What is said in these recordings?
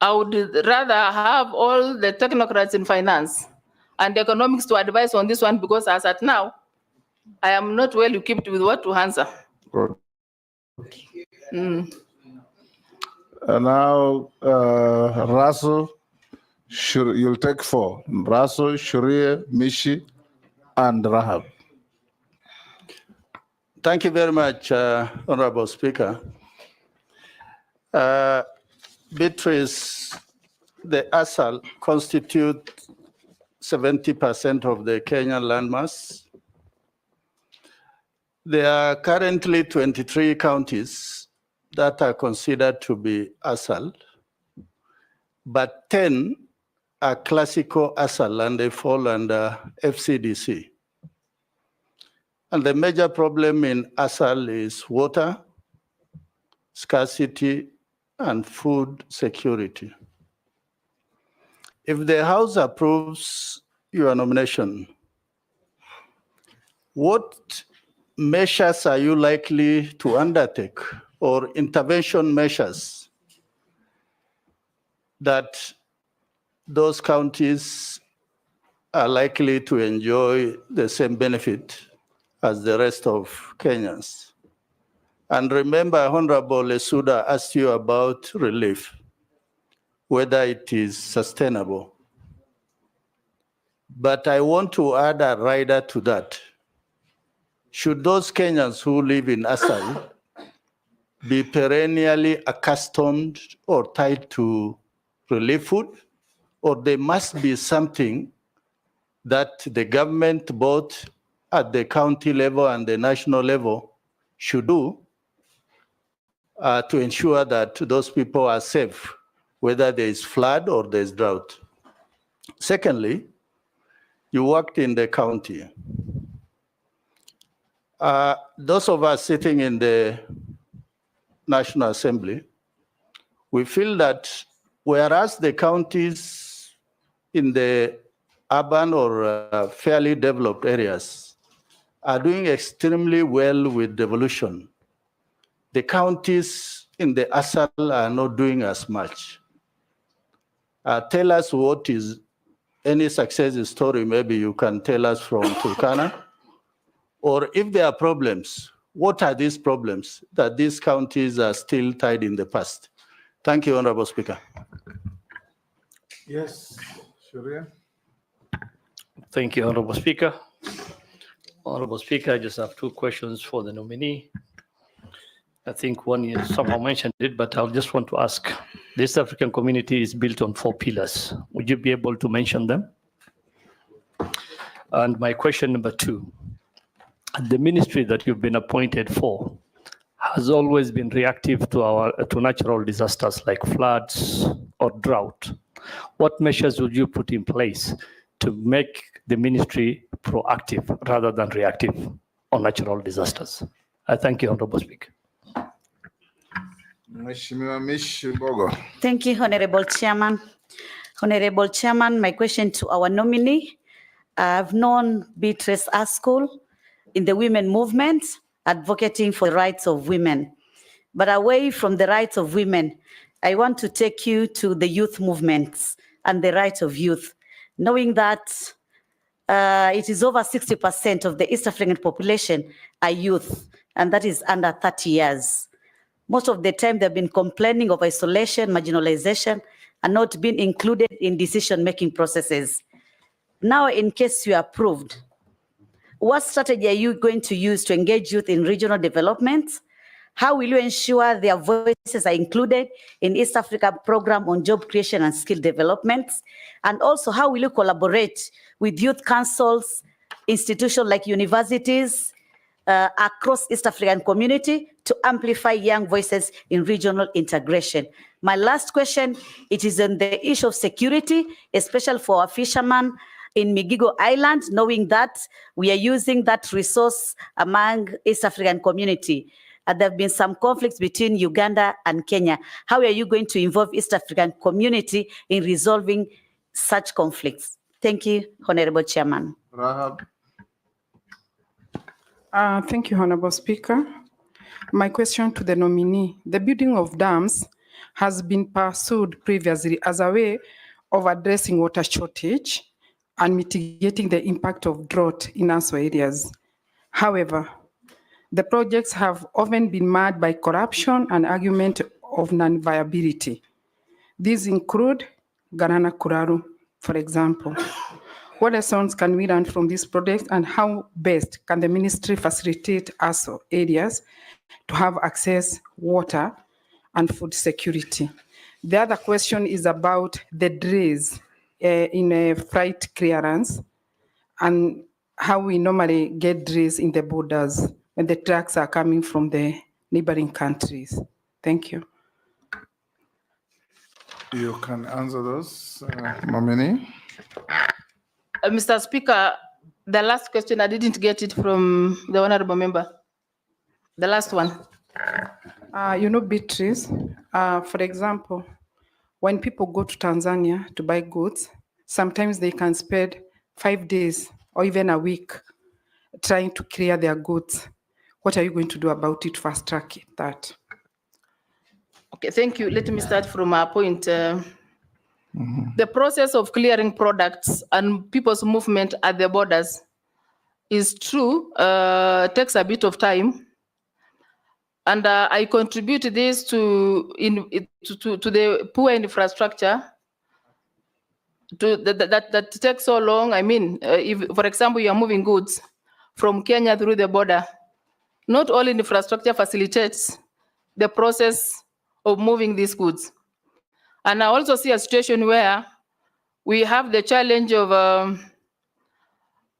I would rather have all the technocrats in finance and economics to advise on this one, because as at now, I am not well equipped with what to answer. Good. Now, Russell, you'll take 4. Russell, Sharia, Mishi, and Rahab. Thank you very much, Honorable Speaker. Beatrice, the ASAL constitute 70% of the Kenyan landmass. There are currently 23 counties that are considered to be ASAL, but 10 are classical ASAL and they fall under FCDC. And the major problem in ASAL is water, scarcity, and food security. If the House approves your nomination, what measures are you likely to undertake, or intervention measures that those counties are likely to enjoy the same benefit as the rest of Kenyans? And remember, Honorable Lesuda asked you about relief, whether it is sustainable. But I want to add a rider to that. Should those Kenyans who live in ASAL be perennially accustomed or tied to relief food, or there must be something that the government, both at the county level and the national level, should do to ensure that those people are safe, whether there is flood or there is drought? Secondly, you worked in the county. Those of us sitting in the National Assembly, we feel that whereas the counties in the urban or fairly developed areas are doing extremely well with devolution, the counties in the ASAL are not doing as much. Tell us what is any success story maybe you can tell us from Turkana, or if there are problems, what are these problems that these counties are still tied in the past? Thank you, Honorable Speaker. Yes, Sharia. Thank you, Honorable Speaker. Honorable Speaker, I just have 2 questions for the nominee. I think one you somehow mentioned it, but I just want to ask. The East African community is built on 4 pillars. Would you be able to mention them? And my question number 2, the ministry that you've been appointed for has always been reactive to natural disasters like floods or drought. What measures would you put in place to make the ministry proactive rather than reactive on natural disasters? I thank you, Honorable Speaker. Thank you, Honorable Chairman. Honorable Chairman, my question to our nominee. I've known Beatrice Askell in the women movement, advocating for the rights of women. But away from the rights of women, I want to take you to the youth movements and the rights of youth, knowing that it is over 60% of the East African population are youth, and that is under 30 years. Most of the time, they've been complaining of isolation, marginalization, and not being included in decision-making processes. Now, in case you are approved, what strategy are you going to use to engage youth in regional development? How will you ensure their voices are included in East Africa program on job creation and skill development? And also, how will you collaborate with youth councils, institutions like universities, across East African community to amplify young voices in regional integration? My last question, it is on the issue of security, especially for our fishermen in Migigo Island, knowing that we are using that resource among East African community. There have been some conflicts between Uganda and Kenya. How are you going to involve East African community in resolving such conflicts? Thank you, Honorable Chairman. Rahab. Thank you, Honorable Speaker. My question to the nominee, the building of dams has been pursued previously as a way of addressing water shortage and mitigating the impact of drought in ASO areas. However, the projects have often been marred by corruption and argument of non-viability. These include Garana Kuraru, for example. What lessons can we learn from this project, and how best can the ministry facilitate ASO areas to have access water and food security? The other question is about the delays in flight clearance and how we normally get delays in the borders when the trucks are coming from the neighboring countries. Thank you. You can answer those, Mamini. Mr. Speaker, the last question, I didn't get it from the honorable member. The last one. Beatrice, for example, when people go to Tanzania to buy goods, sometimes they can spend 5 days or even a week trying to clear their goods. What are you going to do about it, fast track that? Okay, thank you. Let me start from our point. The process of clearing products and people's movement at the borders is true, takes a bit of time. And I contribute this to the poor infrastructure that takes so long. I mean, if, for example, you are moving goods from Kenya through the border, not all infrastructure facilitates the process of moving these goods. And I also see a situation where we have the challenge of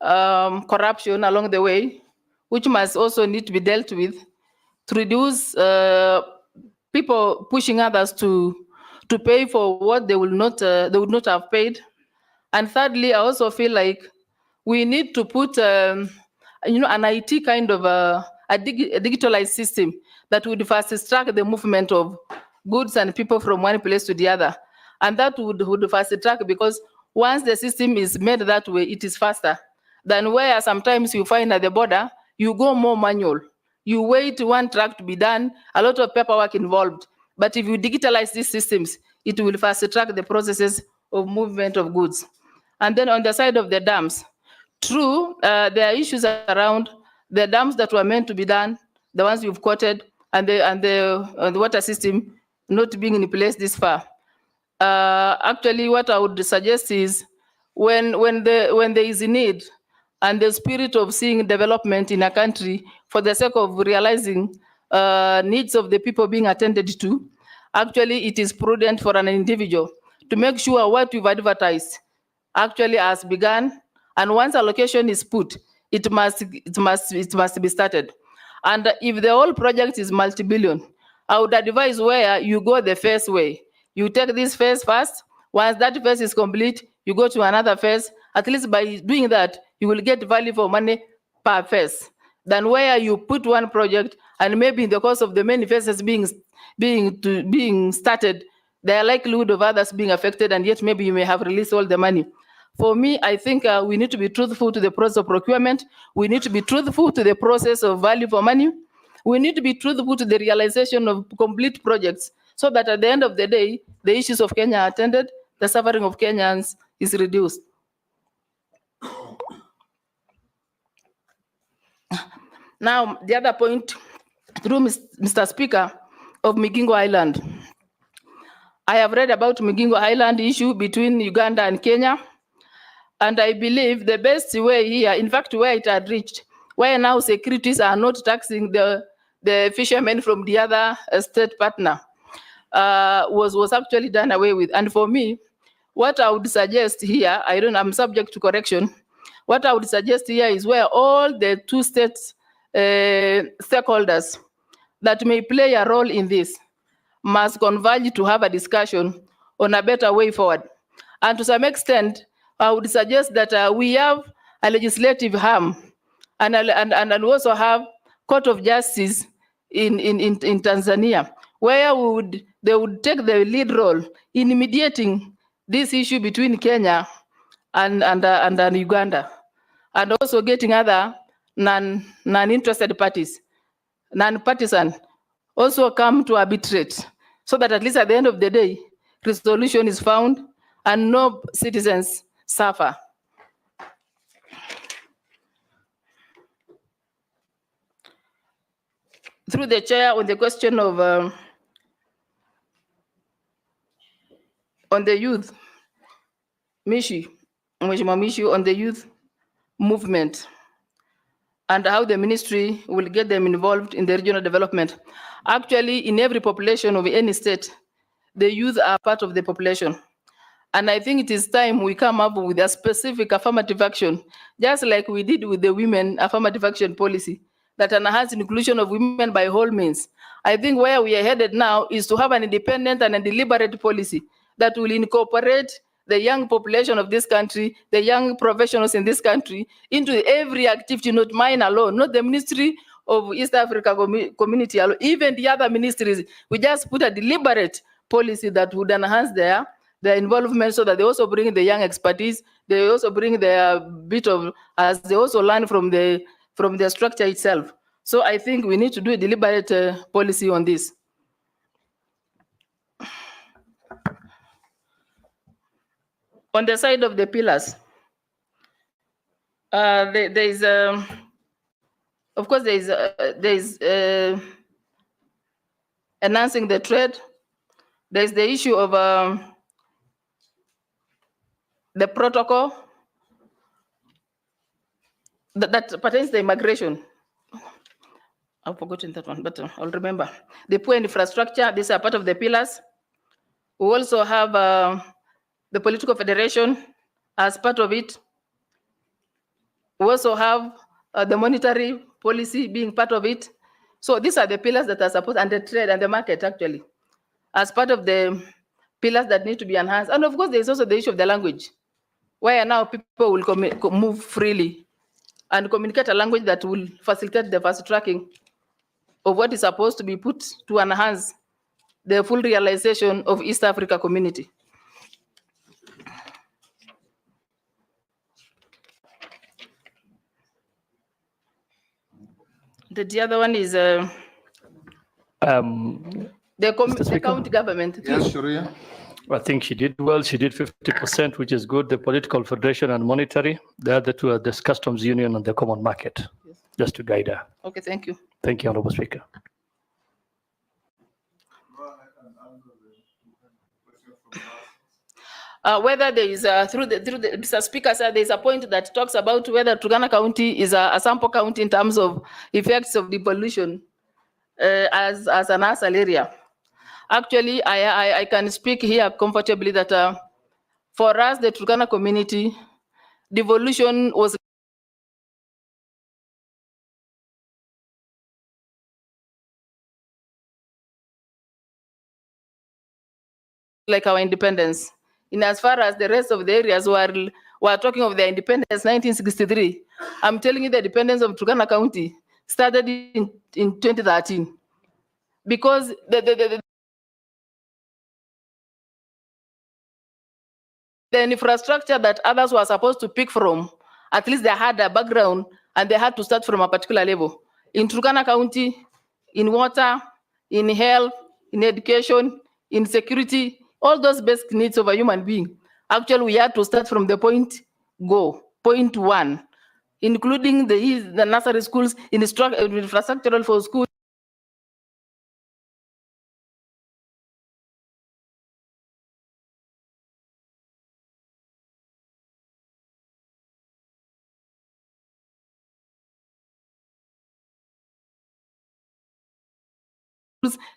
corruption along the way, which must also need to be dealt with to reduce people pushing others to pay for what they would not have paid. And thirdly, I also feel like we need to put an IT kind of a digitalized system that would fast track the movement of goods and people from one place to the other. And that would fast track, because once the system is made that way, it is faster than where sometimes you find at the border, you go more manual. You wait one track to be done, a lot of paperwork involved. But if you digitalize these systems, it will fast track the processes of movement of goods. And then on the side of the dams, true, there are issues around the dams that were meant to be done, the ones you've quoted, and the water system not being in place this far. Actually, what I would suggest is when there is a need and the spirit of seeing development in a country for the sake of realizing needs of the people being attended to, actually it is prudent for an individual to make sure what we've advertised actually has begun, and once allocation is put, it must be started. And if the whole project is multi-billion, I would advise where you go the first way. You take this phase first. Once that phase is complete, you go to another phase. At least by doing that, you will get value for money per phase. Than where you put one project and maybe in the course of the many phases being started, there are likelihood of others being affected, and yet maybe you may have released all the money. For me, I think we need to be truthful to the process of procurement. We need to be truthful to the process of value for money. We need to be truthful to the realization of complete projects, so that at the end of the day, the issues of Kenya are attended, the suffering of Kenyans is reduced. Now, the other point, through Mr. Speaker, of Migingo Island. I have read about Migingo Island issue between Uganda and Kenya, and I believe the best way here, in fact, where it had reached, where now securities are not taxing the fishermen from the other state partner, was actually done away with. And for me, what I would suggest here, I'm subject to correction. What I would suggest here is where all the two states stakeholders that may play a role in this must converge to have a discussion on a better way forward. And to some extent, I would suggest that we have a legislative arm and also have Court of Justice in Tanzania, where they would take the lead role in mediating this issue between Kenya and Uganda, and also getting other non-interested parties, non-partisan, also come to arbitrate so that at least at the end of the day, resolution is found and no citizens suffer. Through the chair, on the question of on the youth, Mheshimiwa Mishi, on the youth movement and how the ministry will get them involved in the regional development. Actually, in every population of any state, the youth are part of the population. And I think it is time we come up with a specific affirmative action, just like we did with the women affirmative action policy, that enhances inclusion of women by all means. I think where we are headed now is to have an independent and a deliberate policy that will incorporate the young population of this country, the young professionals in this country, into every activity, not mine alone, not the Ministry of East Africa Community alone, even the other ministries. We just put a deliberate policy that would enhance their involvement, so that they also bring the young expertise, they also bring their bit of, as they also learn from the structure itself. So I think we need to do a deliberate policy on this. On the side of the pillars, there is, of course, there is enhancing the trade. There is the issue of the protocol that pertains to immigration. I've forgotten that one, but I'll remember. The poor infrastructure, these are part of the pillars. We also have the political federation as part of it. We also have the monetary policy being part of it. So these are the pillars that are supposed, and the trade and the market actually, as part of the pillars that need to be enhanced. And of course, there's also the issue of the language, where now people will move freely and communicate a language that will facilitate the fast tracking of what is supposed to be put to enhance the full realization of East Africa community. The other one is the county government. Yes, Sharia. I think she did well. She did 50%, which is good. The political federation and monetary. The other two are the customs union and the common market, yes, just to guide her. Okay, thank you. Thank you, Honorable Speaker. Whether there is through the Mr. Speaker, sir, there is a point that talks about whether Turkana County is a sample county in terms of effects of devolution as an ASAL area. Actually, I can speak here comfortably that for us, the Turkana community, devolution was like our independence. In as far as the rest of the areas were talking of their independence 1963, I'm telling you the independence of Turkana County started in 2013. Because the infrastructure that others were supposed to pick from, at least they had a background and they had to start from a particular level. In Turkana County, in water, in health, in education, in security, all those basic needs of a human being. Actually, we had to start from the point one, including the nursery schools, infrastructural for schools.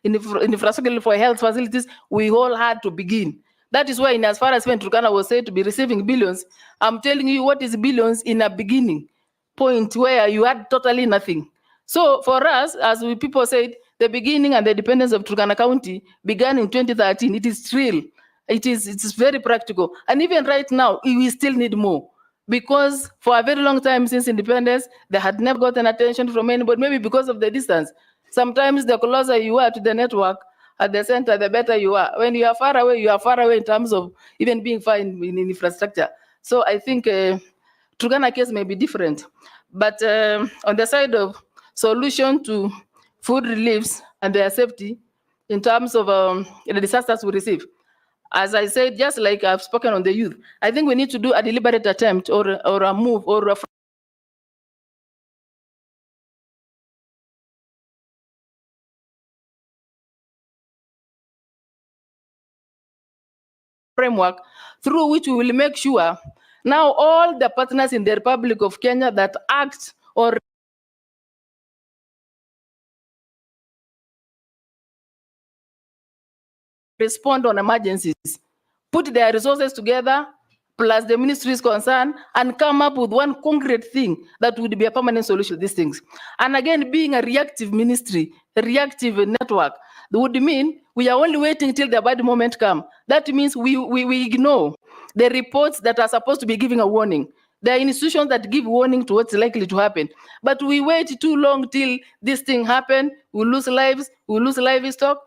In infrastructure for health facilities, we all had to begin. That is why, in as far as when Turkana was said to be receiving billions, I'm telling you what is billions in a beginning point where you had totally nothing. So for us, as people said, the beginning and the independence of Turkana County began in 2013. It is real. It's very practical. And even right now, we still need more. Because for a very long time since independence, they had never gotten attention from anybody, maybe because of the distance. Sometimes the closer you are to the network at the center, the better you are. When you are far away in terms of even being far in infrastructure. So I think Turkana case may be different. But on the side of solution to food reliefs and their safety, in terms of the disasters we receive. As I said, just like I've spoken on the youth, I think we need to do a deliberate attempt or a move or a framework through which we will make sure now all the partners in the Republic of Kenya that act or respond on emergencies, put their resources together, plus the ministries concerned, and come up with one concrete thing that would be a permanent solution to these things. And again, being a reactive ministry, a reactive network, that would mean we are only waiting till the bad moment comes. That means we ignore the reports that are supposed to be giving a warning. There are institutions that give warning to what's likely to happen. But we wait too long till this thing happens, we lose lives, we lose livestock.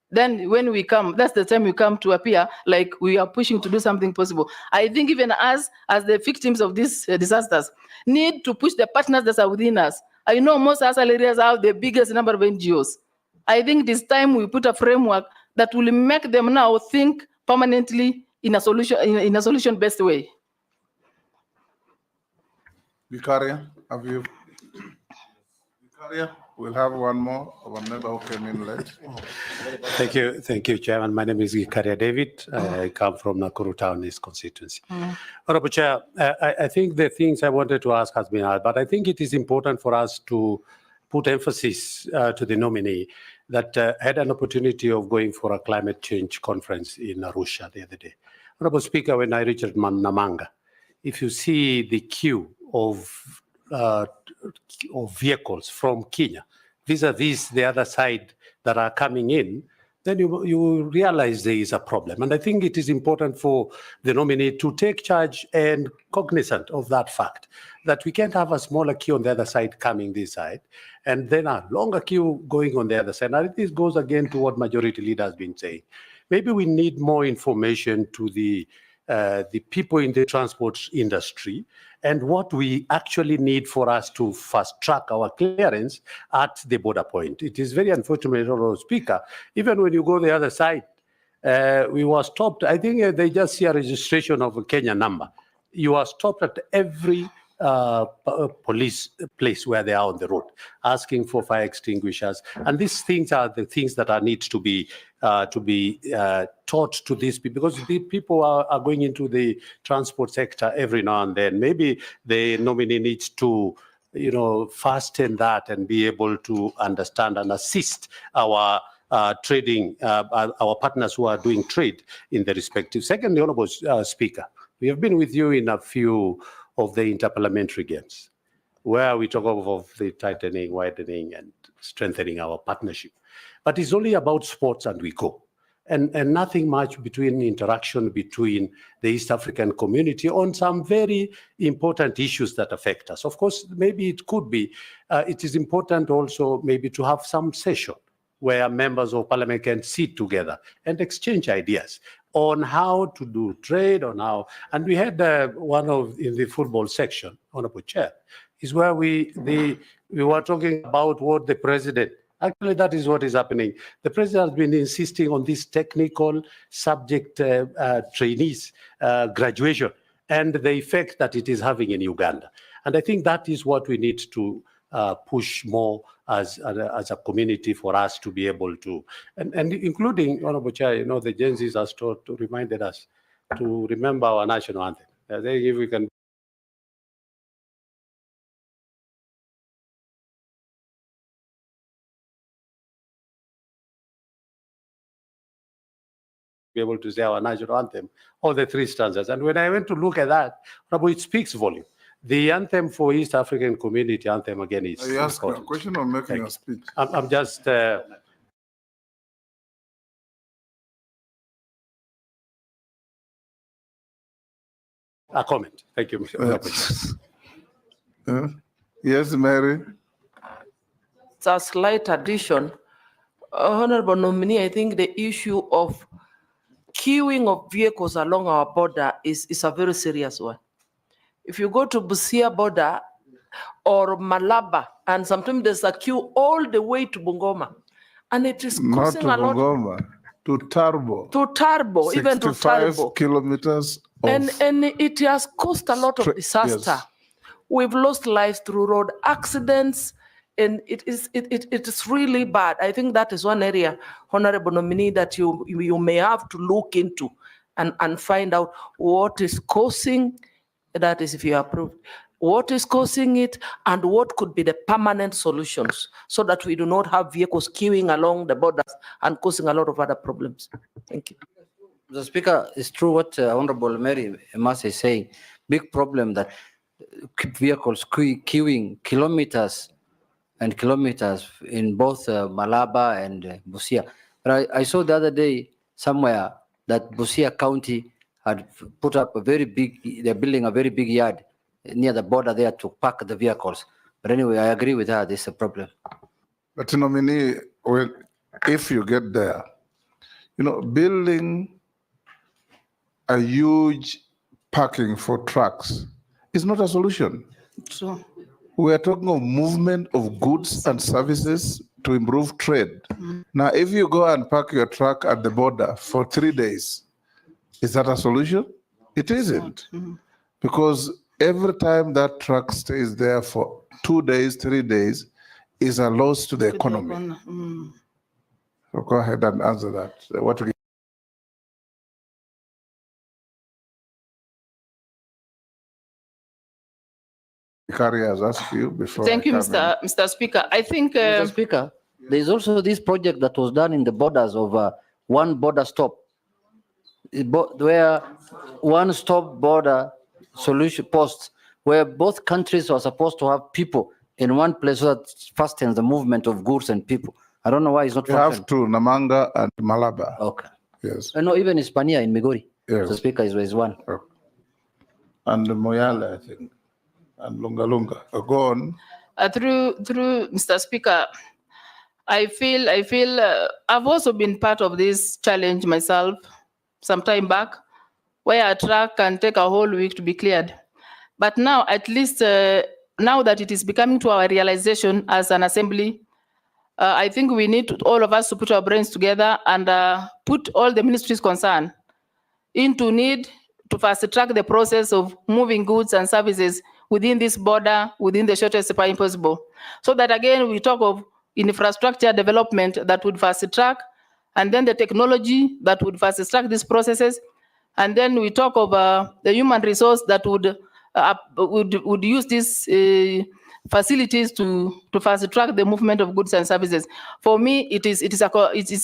Then when we come, that's the time we come to appear like we are pushing to do something possible. I think even us, as the victims of these disasters, need to push the partners that are within us. I know most ASAL areas have the biggest number of NGOs. I think it is time we put a framework that will make them now think permanently in a solution-based way. Vicaria, have you? Vicaria, we'll have one more of a member who came in late. Thank you, Chairman. My name is Gikaria David. I come from Nakuru Town East constituency. Honorable Chair, I think the things I wanted to ask has been asked, but I think it is important for us to put emphasis to the nominee that had an opportunity of going for a climate change conference in Arusha the other day. Honorable Speaker, when I reached Namanga, if you see the queue of vehicles from Kenya vis-a-vis the other side that are coming in, then you realize there is a problem. And I think it is important for the nominee to take charge and cognizant of that fact, that we can't have a smaller queue on the other side coming this side, and then a longer queue going on the other side. And this goes again to what Majority Leader has been saying. Maybe we need more information to the people in the transport industry and what we actually need for us to fast track our clearance at the border point. It is very unfortunate, Honorable Speaker, even when you go the other side, we were stopped. I think they just see a registration of a Kenya number. You are stopped at every police place where they are on the road, asking for fire extinguishers. And these things are the things that are need to be taught to these people, because the people are going into the transport sector every now and then. Maybe the nominee needs to, fasten that and be able to understand and assist our trading, our partners who are doing trade in the respective. Secondly, Honorable Speaker, we have been with you in a few of the interparliamentary games, where we talk of the tightening, widening, and strengthening our partnership. But it's only about sports and we go. And nothing much between interaction between the East African community on some very important issues that affect us. Of course, maybe it could be, it is important also maybe to have some session where members of parliament can sit together and exchange ideas on how to do trade, on how, and we had one of in the football section, Honorable Chair, is where we were talking about what the president, actually that is what is happening. The president has been insisting on this technical subject trainees graduation and the effect that it is having in Uganda. And I think that is what we need to push more as a community for us to be able to, and including, Honorable Chair, the Gen Zs has reminded us to remember our national anthem. I think if we can be able to say our national anthem, all the three stanzas. And when I went to look at that, it speaks volume. The anthem for East African Community anthem again is. You asked a question or making a speech? I'm just. A comment. Thank you, Mr. Yes, Mary. It's a slight addition. Honorable nominee, I think the issue of queuing of vehicles along our border is a very serious one. If you go to Busia border or Malaba, and sometimes there's a queue all the way to Bungoma, and it is Not causing to a lot Bungoma, to Turbo. to Turbo, even to 65 Turbo. kilometers of And it has caused a lot of disaster. yes. We've lost lives through road accidents, and it is really bad. I think that is one area, Honorable Nominee, that you may have to look into and find out what is causing, that is if you approve, what is causing it and what could be the permanent solutions so that we do not have vehicles queuing along the borders and causing a lot of other problems. Thank you. The Speaker, it's true what Honorable Mary Emas is saying. Big problem that keep vehicles queuing kilometers and kilometers in both Malaba and Busia. But I saw the other day somewhere that Busia County had put up a very big, they're building a very big yard near the border there to park the vehicles. But anyway, I agree with her, this is a problem. But Nominee, well, if you get there, building a huge parking for trucks is not a solution. True. We are talking of movement of goods and services to improve trade. Now, if you go and park your truck at the border for 3 days, is that a solution? It isn't. Because every time that truck stays there for 2 days, 3 days, is a loss to the economy. So go ahead and answer that. What Carrie has asked you before. Thank you, I come in. Mr. Speaker. I think Mr. Speaker, there is also this project that was done in the borders of one border stop, where one stop border solution posts, where both countries are supposed to have people in one place so that fastens the movement of goods and people. I don't know why it's not You functioning. have to Namanga and Malaba. Okay. Yes. I know even Hispania in Migori. Yes. The Speaker is one. And Moyale, I think. And Lunga Lunga. Go on. through Mr. Speaker, I feel I've also been part of this challenge myself some time back, where a truck can take a whole week to be cleared. But now, at least now that it is becoming to our realization as an assembly, I think we need all of us to put our brains together and put all the ministries concerned into need to fast track the process of moving goods and services within this border, within the shortest time possible. So that again, we talk of infrastructure development that would fast track, and then the technology that would fast track these processes. And then we talk of the human resource that would use these facilities to fast track the movement of goods and services. For me, it is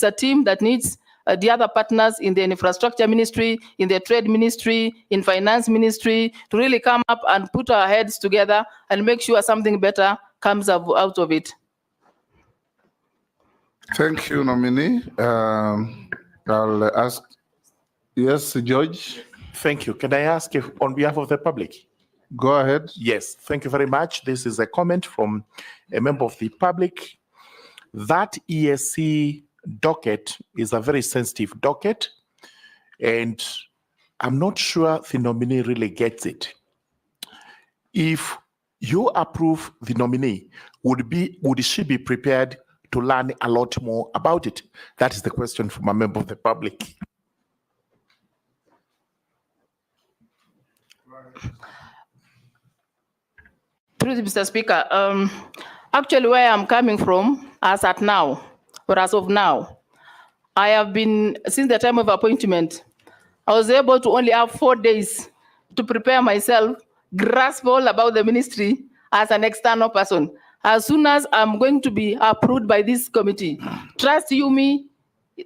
a team that needs the other partners in the infrastructure ministry, in the trade ministry, in finance ministry, to really come up and put our heads together and make sure something better comes out of it. Thank you, Nominee. I'll ask, yes, George, Thank you. Can I ask if, on behalf of the public? go ahead. Yes, thank you very much. This is a comment from a member of the public. That ESC docket is a very sensitive docket, and I'm not sure the nominee really gets it. If you approve the nominee, would she be prepared to learn a lot more about it? That is the question from a member of the public. Through Mr. Speaker, actually where I'm coming from, as of now, I have been, since the time of appointment, I was able to only have 4 days to prepare myself, grasp all about the ministry as an external person. As soon as I'm going to be approved by this committee, trust you me,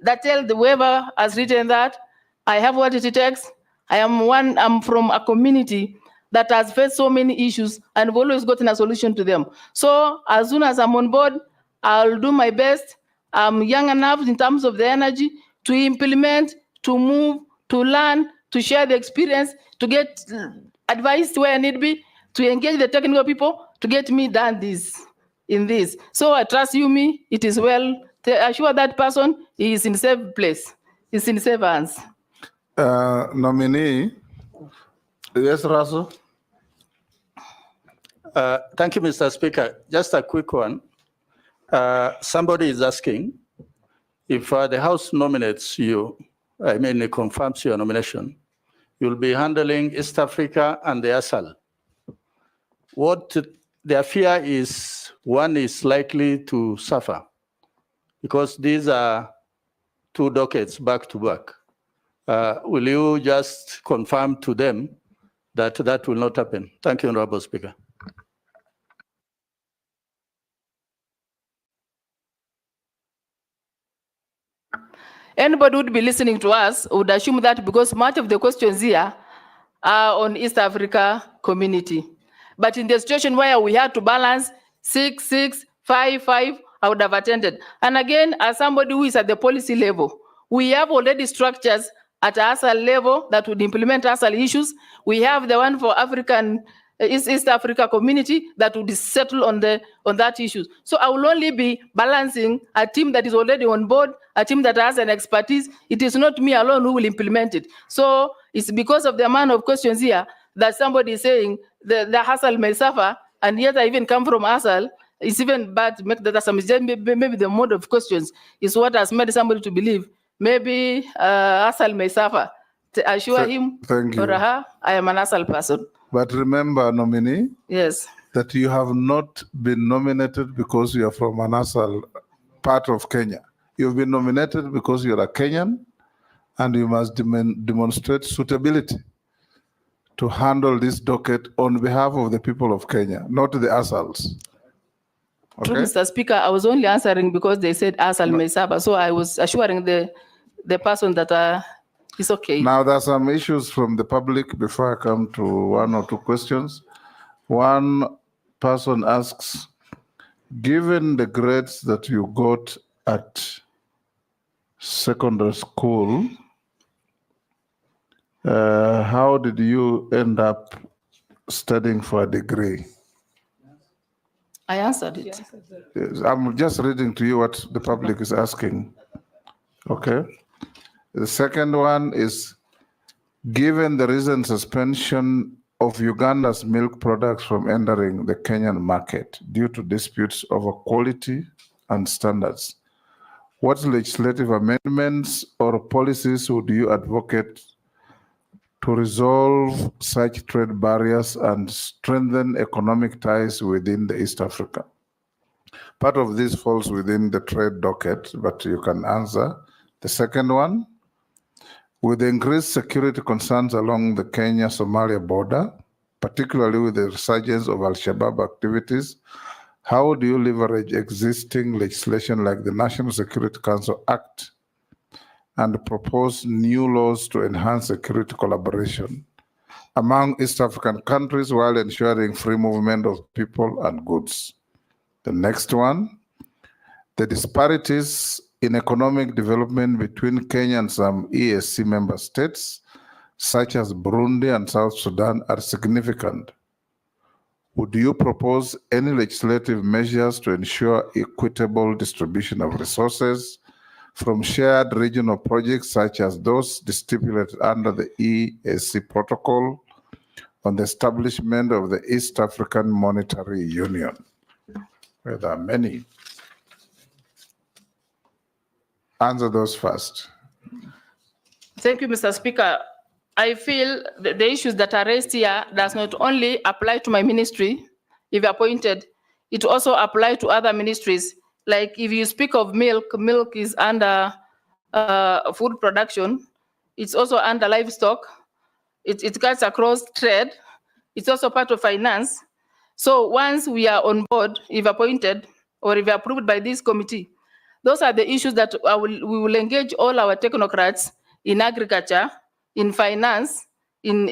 that tell the whoever has written that, I have what it takes. I'm from a community that has faced so many issues and have always gotten a solution to them. So as soon as I'm on board, I'll do my best. I'm young enough in terms of the energy to implement, to move, to learn, to share the experience, to get advice where I need be, to engage the technical people, to get me done in this. So I trust you me, it is well. Assure that person he is in safe place, is in safe hands. Nominee, yes, Russell? Thank you, Mr. Speaker. Just a quick one. Somebody is asking if the House nominates you, it confirms your nomination, you'll be handling East Africa and the ASAL. What their fear is, one is likely to suffer because these are two dockets back to back. Will you just confirm to them that that will not happen? Thank you, Honorable Speaker. Anybody would be listening to us would assume that because much of the questions here are on East Africa community. But in the situation where we had to balance 6, 6, 5, 5, I would have attended. And again, as somebody who is at the policy level, we have already structures at ASAL level that would implement ASAL issues. We have the one for African East Africa community that would settle on that issue. So I will only be balancing a team that is already on board, a team that has an expertise. It is not me alone who will implement it. So it's because of the amount of questions here that somebody is saying the ASAL may suffer, and yet I even come from ASAL. It's even bad to make that assumption. Maybe the mode of questions is what has made somebody to believe maybe ASAL may suffer. To assure him thank you. or her, I am an ASAL person. But remember, nominee, Yes. that you have not been nominated because you are from an ASAL part of Kenya. You've been nominated because you're a Kenyan and you must demonstrate suitability to handle this docket on behalf of the people of Kenya, not the ASALs. True, Okay? Mr. Speaker, I was only answering because they said ASAL may suffer. So I was assuring the person that it's okay. Now, there are some issues from the public before I come to one or two questions. One person asks, given the grades that you got at secondary school, how did you end up studying for a degree? I answered it. Yes, I'm just reading to you what the public is asking. Okay. The second one is, given the recent suspension of Uganda's milk products from entering the Kenyan market due to disputes over quality and standards, what legislative amendments or policies would you advocate to resolve such trade barriers and strengthen economic ties within the East Africa? Part of this falls within the trade docket, but you can answer. The second one, with the increased security concerns along the Kenya-Somalia border, particularly with the resurgence of Al-Shabaab activities, how do you leverage existing legislation like the National Security Council Act and propose new laws to enhance security collaboration among East African countries while ensuring free movement of people and goods? The next one, the disparities in economic development between Kenya and some EAC member states, such as Burundi and South Sudan, are significant. Would you propose any legislative measures to ensure equitable distribution of resources from shared regional projects such as those stipulated under the EAC protocol on the establishment of the East African Monetary Union? Well, there are many. Answer those first. Thank you, Mr. Speaker. I feel the issues that are raised here does not only apply to my ministry, if appointed, it also applies to other ministries. Like if you speak of milk, milk is under food production. It's also under livestock. It cuts across trade. It's also part of finance. So once we are on board, if appointed, or if approved by this committee, those are the issues that we will engage all our technocrats in agriculture, in finance, in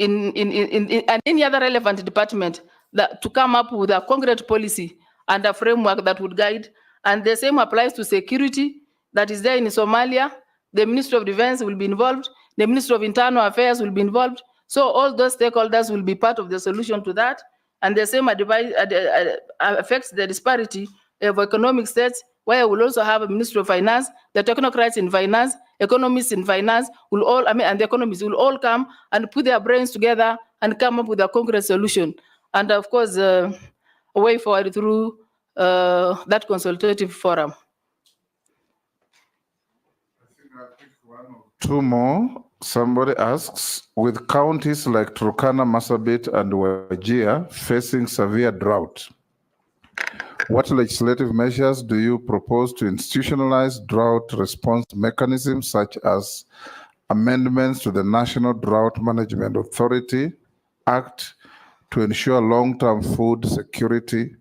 any other relevant department to come up with a concrete policy and a framework that would guide. And the same applies to security that is there in Somalia. The Ministry of Defense will be involved. The Ministry of Internal Affairs will be involved. So all those stakeholders will be part of the solution to that. And the same affects the disparity of economic states, where we'll also have a Ministry of Finance, the technocrats in finance, economists in finance will all, and the economists will all come and put their brains together and come up with a concrete solution. And of course, a way forward through that consultative forum. Two more. Somebody asks, with counties like Turkana, Marsabit, and Wajir facing severe drought, what legislative measures do you propose to institutionalize drought response mechanisms such as amendments to the National Drought Management Authority Act to ensure long-term food security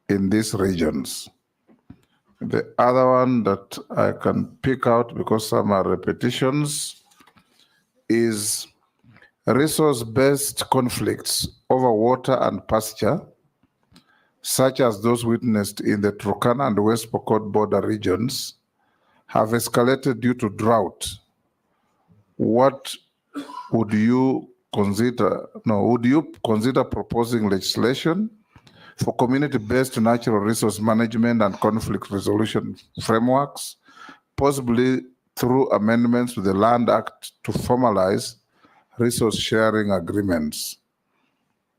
in these regions? The other one that I can pick out, because some are repetitions, is resource-based conflicts over water and pasture, such as those witnessed in the Turkana and West Pokot border regions, have escalated due to drought. What would you consider, would you consider proposing legislation for community-based natural resource management and conflict resolution frameworks, possibly through amendments to the Land Act to formalize resource sharing agreements?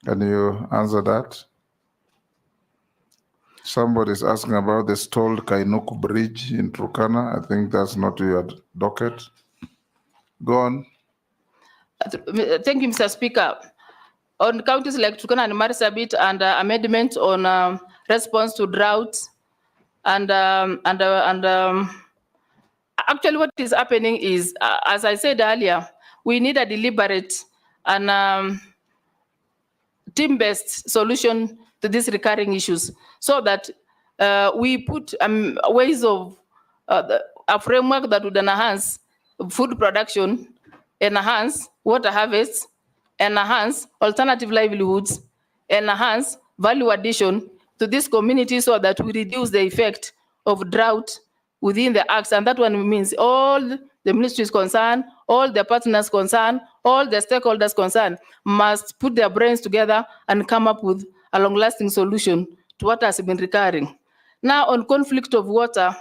Can you answer that? Somebody's asking about the stalled Kainuku Bridge in Turkana. I think that's not your docket. Go on. Thank you, Mr. Speaker. On counties like Turkana and Marsabit, and amendments on response to drought, actually what is happening is, as I said earlier, we need a deliberate and team-based solution to these recurring issues, so that we put ways of a framework that would enhance food production, enhance water harvests, enhance alternative livelihoods, enhance value addition to this community, so that we reduce the effect of drought within the acts. And that one means all the ministries concerned, all the partners concerned, all the stakeholders concerned must put their brains together and come up with a long-lasting solution to what has been recurring. Now, on conflict of water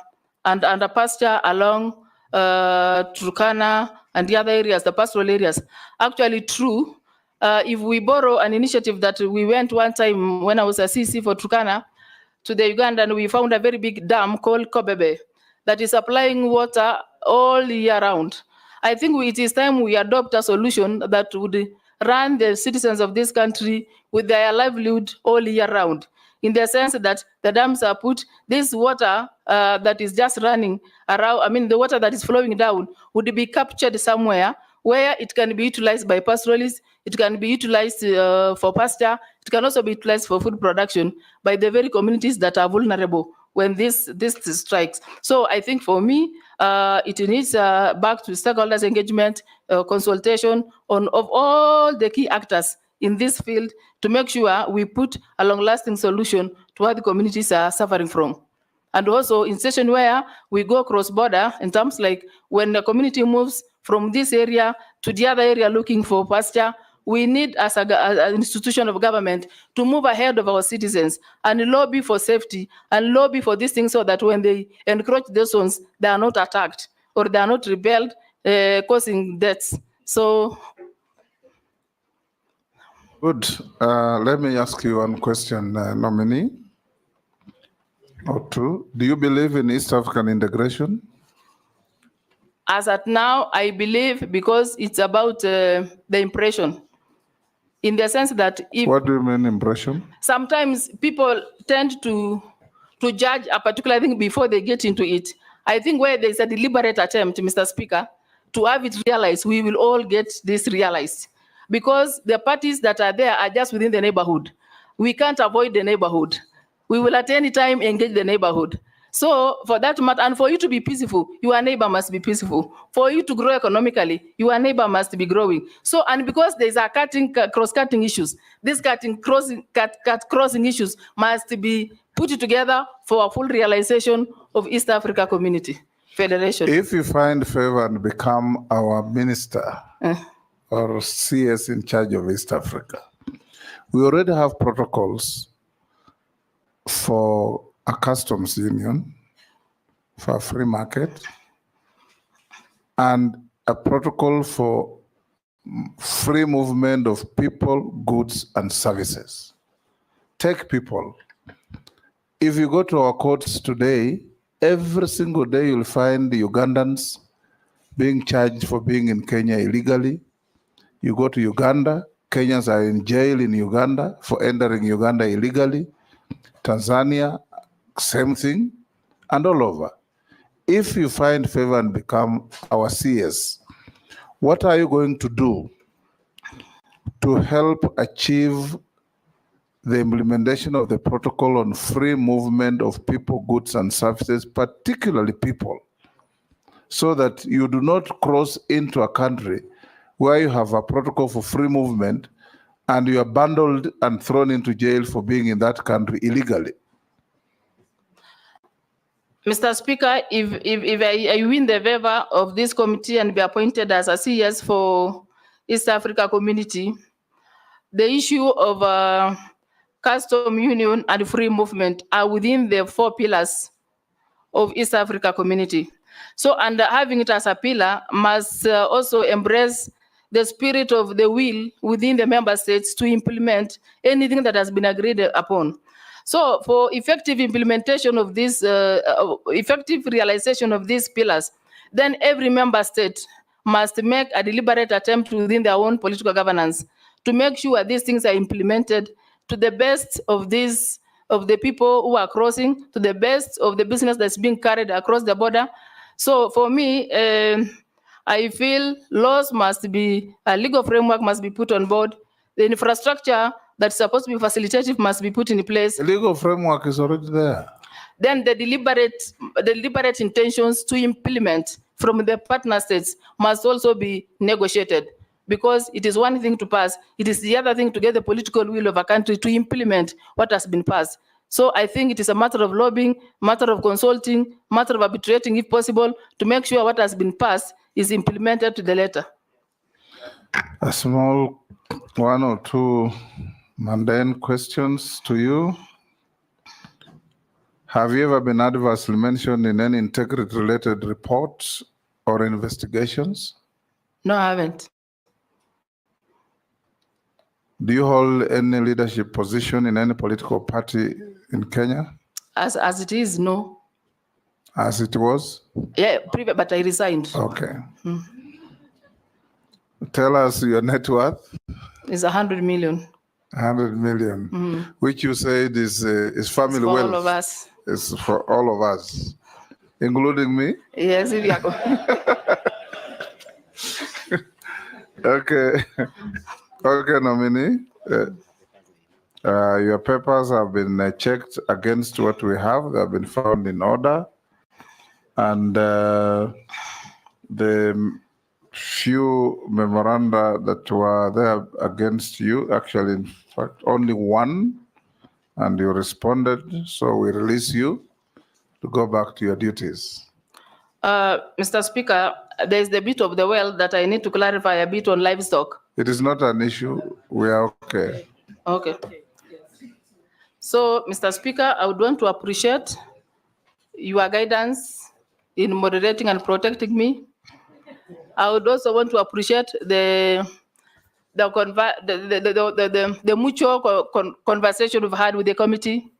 and under pasture along Turkana and the other areas, the pastoral areas, actually true. If we borrow an initiative that we went one time when I was a CC for Turkana to the Uganda, and we found a very big dam called Kobebe that is supplying water all year round. I think it is time we adopt a solution that would run the citizens of this country with their livelihood all year round, in the sense that the dams are put, this water that is just running around, I mean, the water that is flowing down would be captured somewhere where it can be utilized by pastoralists, it can be utilized for pasture, it can also be utilized for food production by the very communities that are vulnerable when this strikes. So I think for me, it needs back to stakeholders engagement, consultation of all the key actors in this field to make sure we put a long-lasting solution to what the communities are suffering from. And also in situation where we go cross-border, in terms like when the community moves from this area to the other area looking for pasture, we need, as an institution of government, to move ahead of our citizens and lobby for safety and lobby for these things, so that when they encroach those zones, they are not attacked or they are not rebelled, causing deaths. So. Good. Let me ask you one question, nominee, or two. Do you believe in East African integration? As at now, I believe, because it's about the impression, in the sense that if... What do you mean impression? Sometimes people tend to judge a particular thing before they get into it. I think where there's a deliberate attempt, Mr. Speaker, to have it realized, we will all get this realized. Because the parties that are there are just within the neighborhood. We can't avoid the neighborhood. We will at any time engage the neighborhood. So for that matter, and for you to be peaceful, your neighbor must be peaceful. For you to grow economically, your neighbor must be growing. So, and because there's a cross-cutting issues, these crossing issues must be put together for a full realization of East Africa Community Federation. If you find favor and become our minister or CS in charge of East Africa, we already have protocols for a customs union, for a free market, and a protocol for free movement of people, goods, and services. Take people. If you go to our courts today, every single day you'll find the Ugandans being charged for being in Kenya illegally. You go to Uganda, Kenyans are in jail in Uganda for entering Uganda illegally. Tanzania, same thing, and all over. If you find favor and become our CS, what are you going to do to help achieve the implementation of the protocol on free movement of people, goods, and services, particularly people, so that you do not cross into a country where you have a protocol for free movement and you are bundled and thrown into jail for being in that country illegally? Mr. Speaker, if I win the favor of this committee and be appointed as a CS for East Africa Community, the issue of custom union and free movement are within the 4 pillars of East Africa Community. So, and having it as a pillar must also embrace the spirit of the will within the member states to implement anything that has been agreed upon. So, for effective implementation of this, effective realization of these pillars, then every member state must make a deliberate attempt within their own political governance to make sure these things are implemented to the best of these, of the people who are crossing, to the best of the business that's being carried across the border. So for me, I feel laws must be, a legal framework must be put on board. The infrastructure that's supposed to be facilitative must be put in place. The legal framework is already there. Then the deliberate intentions to implement from the partner states must also be negotiated, because it is one thing to pass, it is the other thing to get the political will of a country to implement what has been passed. So I think it is a matter of lobbying, matter of consulting, matter of arbitrating if possible, to make sure what has been passed is implemented to the letter. A small 1 or 2 mundane questions to you. Have you ever been adversely mentioned in any integrity-related reports or investigations? No, I haven't. Do you hold any leadership position in any political party in Kenya? As it is, no. As it was? Yeah, but I resigned. Okay. Tell us your net worth. It's 100 million. 100 million, which you said is family It's for wealth. all of us. It's for all of us, including me. Yes, if you are Okay. Okay, nominee. Your papers have been checked against what we have. They have been found in order. And the few memoranda that were there against you, actually, in fact, only one, and you responded. So we release you to go back to your duties. Mr. Speaker, there's the bit of the well that I need to clarify a bit on livestock. It is not an issue. We are okay. Okay. So, Mr. Speaker, I would want to appreciate your guidance in moderating and protecting me. I would also want to appreciate the mutual conversation we've had with the committee.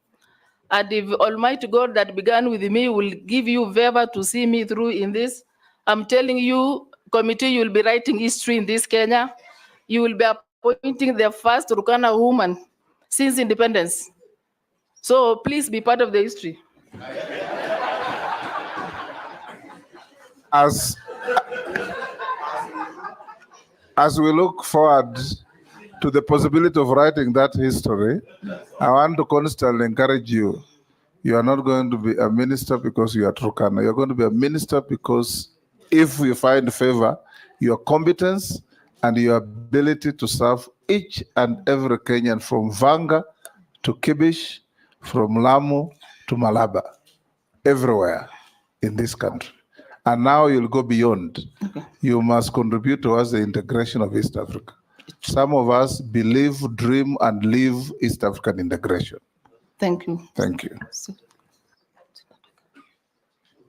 And if Almighty God that began with me will give you favor to see me through in this, I'm telling you, committee, you will be writing history in this Kenya. You will be appointing the first Turkana woman since independence. So please be part of the history. As we look forward to the possibility of writing that history, I want to constantly encourage you. You are not going to be a minister because you are Turkana. You're going to be a minister because if we find favor, your competence and your ability to serve each and every Kenyan from Vanga to Kibish, from Lamu to Malaba, everywhere in this country. And now you'll go beyond. Okay. You must contribute towards the integration of East Africa. Some of us believe, dream, and live East African integration. Thank you. Thank you.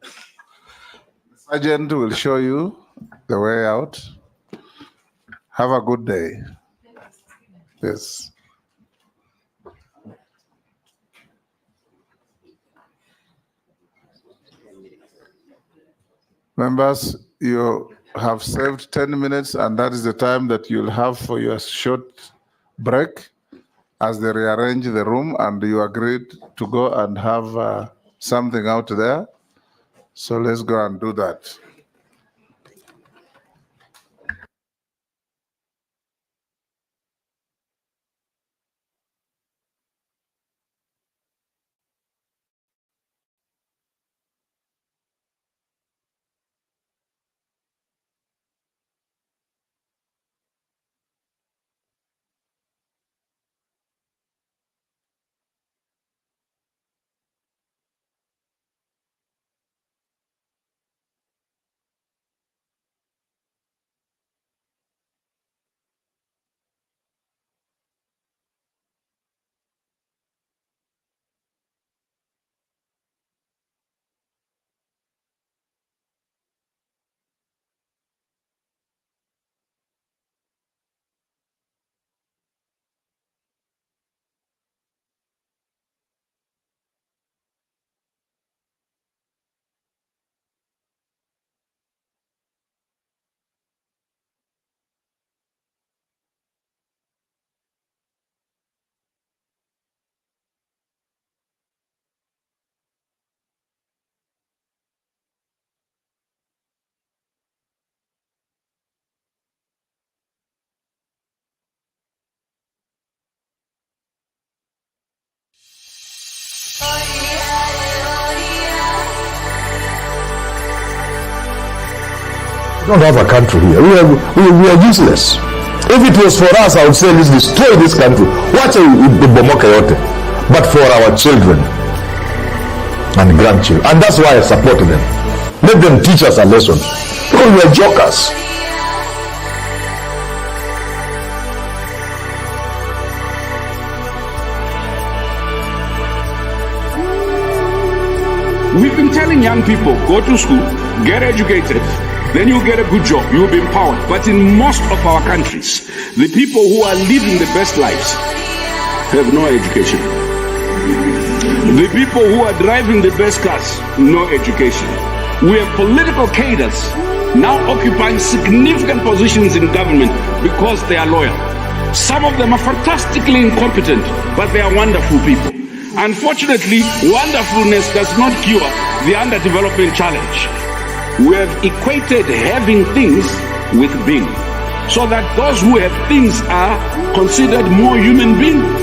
The sergeant will show you the way out. Have a good day. Yes. Members, you have saved 10 minutes, and that is the time that you'll have for your short break as they rearrange the room, and you agreed to go and have something out there. So let's go and do that. We don't have a country here. We are useless. If it was for us, I would say, let's destroy this country. Watch the bomoka yote. But for our children and grandchildren. And that's why I support them. Let them teach us a lesson. Because we are jokers. We've been telling young people, go to school, get educated, then you'll get a good job, you'll be empowered. But in most of our countries, the people who are living the best lives have no education. The people who are driving the best cars, no education. We have political cadres now occupying significant positions in government because they are loyal. Some of them are fantastically incompetent, but they are wonderful people. Unfortunately, wonderfulness does not cure the underdevelopment challenge. We have equated having things with being, so that those who have things are considered more human beings.